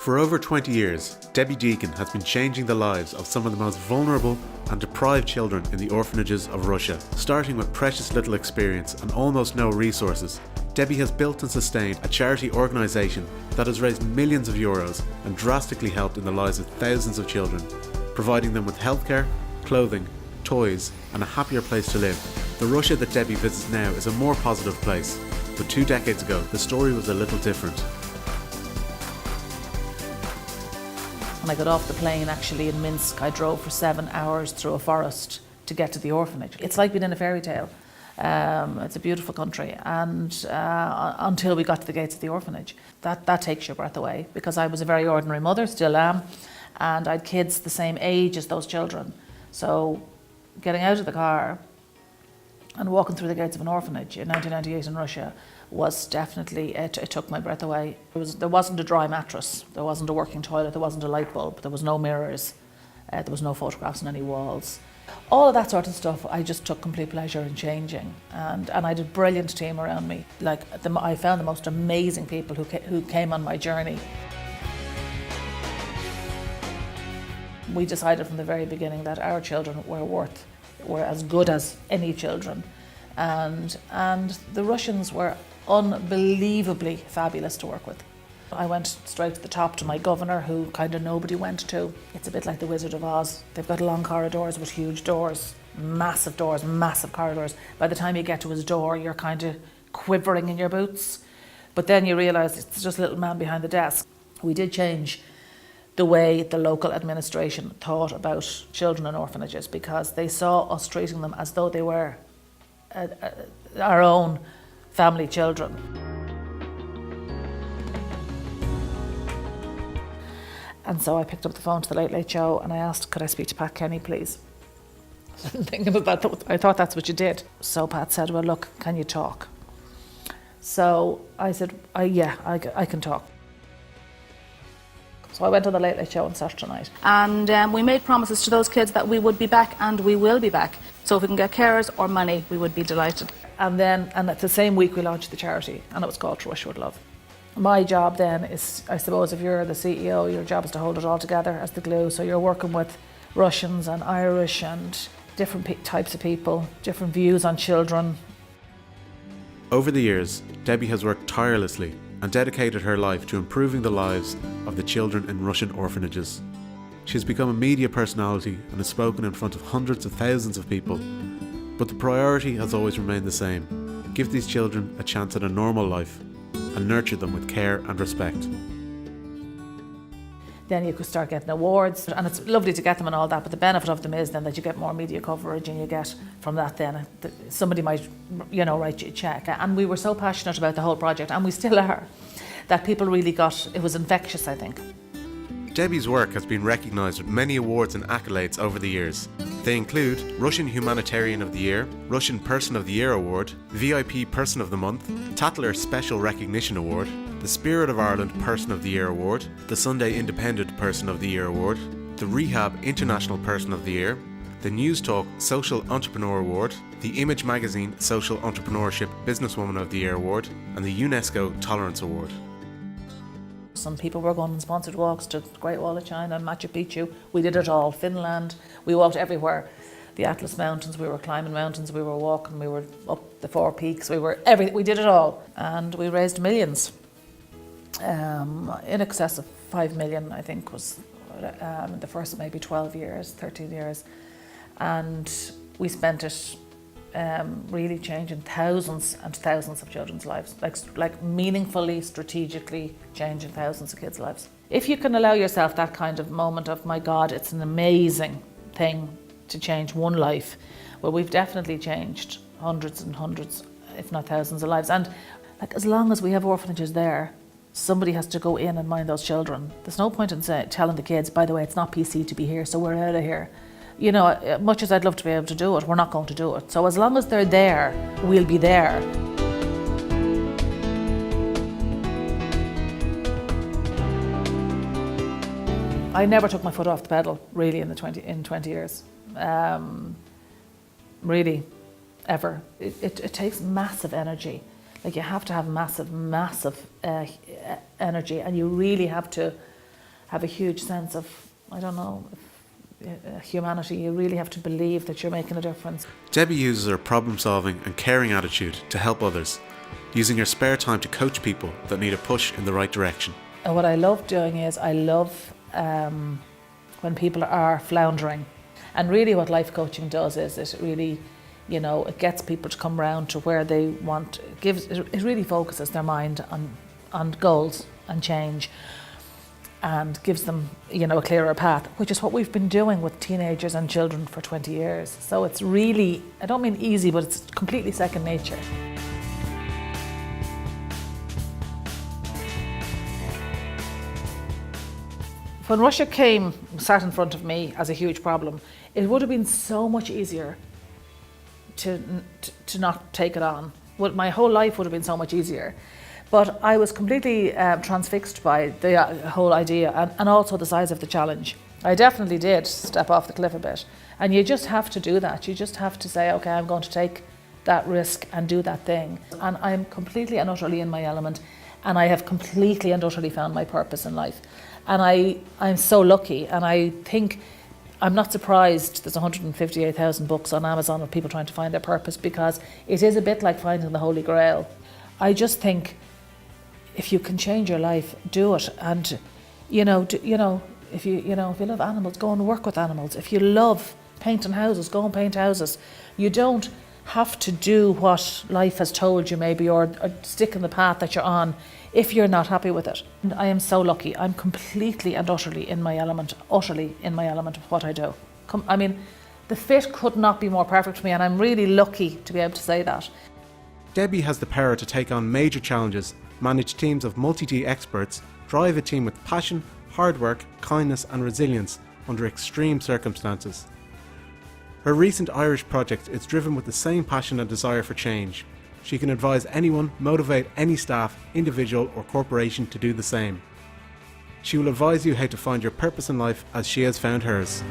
For over 20 years, Debbie Deegan has been changing the lives of some of the most vulnerable and deprived children in the orphanages of Russia. Starting with precious little experience and almost no resources, Debbie has built and sustained a charity organisation that has raised millions of euros and drastically helped in the lives of thousands of children, providing them with healthcare, clothing, toys and a happier place to live. The Russia that Debbie visits now is a more positive place, but 2 decades ago the story was a little different. When I got off the plane actually in Minsk, I drove for 7 hours through a forest to get to the orphanage. It's like being in a fairy tale. It's a beautiful country, and until we got to the gates of the orphanage. That takes your breath away, because I was a very ordinary mother, still am, and I had kids the same age as those children. So getting out of the car and walking through the gates of an orphanage in 1998 in Russia was definitely, it took my breath away. There wasn't a dry mattress, there wasn't a working toilet, there wasn't a light bulb, there was no mirrors, there was no photographs on any walls. All of that sort of stuff I just took complete pleasure in changing, and I had a brilliant team around me. I found the most amazing people who came on my journey. We decided from the very beginning that our children were as good as any children, and the Russians were unbelievably fabulous to work with. I went straight to the top to my governor, who kind of nobody went to. It's a bit like the Wizard of Oz. They've got long corridors with huge doors, massive corridors. By the time you get to his door, you're kind of quivering in your boots. But then you realise it's just a little man behind the desk. We did change the way the local administration thought about children in orphanages, because they saw us treating them as though they were our own family children. And so I picked up the phone to the Late Late Show and I asked, could I speak to Pat Kenny, please? Thinking about that, I thought that's what you did. So Pat said, well, look, can you talk? So I said, yeah, I can talk. So I went on the Late Late Show on Saturday night. And we made promises to those kids that we would be back, and we will be back. So if we can get carers or money, we would be delighted. And at the same week we launched the charity, and it was called To Russia With Love. My job then is, I suppose, if you're the CEO, your job is to hold it all together as the glue. So you're working with Russians and Irish and different types of people, different views on children. Over the years, Debbie has worked tirelessly and dedicated her life to improving the lives of the children in Russian orphanages. She has become a media personality and has spoken in front of hundreds of thousands of people. But the priority has always remained the same: give these children a chance at a normal life and nurture them with care and respect. Then you could start getting awards, and it's lovely to get them and all that, but the benefit of them is then that you get more media coverage, and you get from that then somebody might, write you a check. And we were so passionate about the whole project, and we still are, that people really it was infectious, I think. Debbie's work has been recognised with many awards and accolades over the years. They include Russian Humanitarian of the Year, Russian Person of the Year Award, VIP Person of the Month, Tatler Special Recognition Award, the Spirit of Ireland Person of the Year Award, the Sunday Independent Person of the Year Award, the Rehab International Person of the Year, the News Talk Social Entrepreneur Award, the Image Magazine Social Entrepreneurship Businesswoman of the Year Award, and the UNESCO Tolerance Award. Some people were going on sponsored walks to the Great Wall of China and Machu Picchu. We did it all. Finland. We walked everywhere. The Atlas Mountains. We were climbing mountains. We were walking. We were up the 4 peaks. We did it all, and we raised millions. In excess of 5 million, I think, was the first maybe 12 years, 13 years, and we spent it really changing thousands and thousands of children's lives, like meaningfully, strategically changing thousands of kids' lives. If you can allow yourself that kind of moment of, my God, it's an amazing thing to change one life, well, we've definitely changed hundreds and hundreds, if not thousands of lives. And as long as we have orphanages there, somebody has to go in and mind those children. There's no point in telling the kids, by the way, it's not PC to be here, so we're out of here. Much as I'd love to be able to do it, we're not going to do it. So as long as they're there, we'll be there. I never took my foot off the pedal, really, in 20 years. Really, ever. It takes massive energy. You have to have massive energy, and you really have to have a huge sense of, I don't know, humanity. You really have to believe that you're making a difference. Debbie uses her problem-solving and caring attitude to help others, using her spare time to coach people that need a push in the right direction. And what I love doing is I love when people are floundering. And really what life coaching does is it really, it gets people to come round to where they want, it really focuses their mind on goals and change, and gives them, a clearer path, which is what we've been doing with teenagers and children for 20 years. So it's really, I don't mean easy, but it's completely second nature. When Russia sat in front of me as a huge problem, it would have been so much easier to not take it on. My whole life would have been so much easier. But I was completely transfixed by the whole idea and also the size of the challenge. I definitely did step off the cliff a bit. And you just have to do that. You just have to say, okay, I'm going to take that risk and do that thing. And I'm completely and utterly in my element. And I have completely and utterly found my purpose in life. And I'm so lucky. And I think I'm not surprised there's 158,000 books on Amazon of people trying to find their purpose, because it is a bit like finding the Holy Grail. I just think if you can change your life, do it. And if you love animals, go and work with animals. If you love painting houses, go and paint houses. You don't have to do what life has told you maybe, or stick in the path that you're on if you're not happy with it. And I am so lucky. I'm completely and utterly in my element of what I do. The fit could not be more perfect for me, and I'm really lucky to be able to say that. Debbie has the power to take on major challenges, manage teams of multi-D experts, drive a team with passion, hard work, kindness and resilience under extreme circumstances. Her recent Irish project is driven with the same passion and desire for change. She can advise anyone, motivate any staff, individual or corporation to do the same. She will advise you how to find your purpose in life as she has found hers.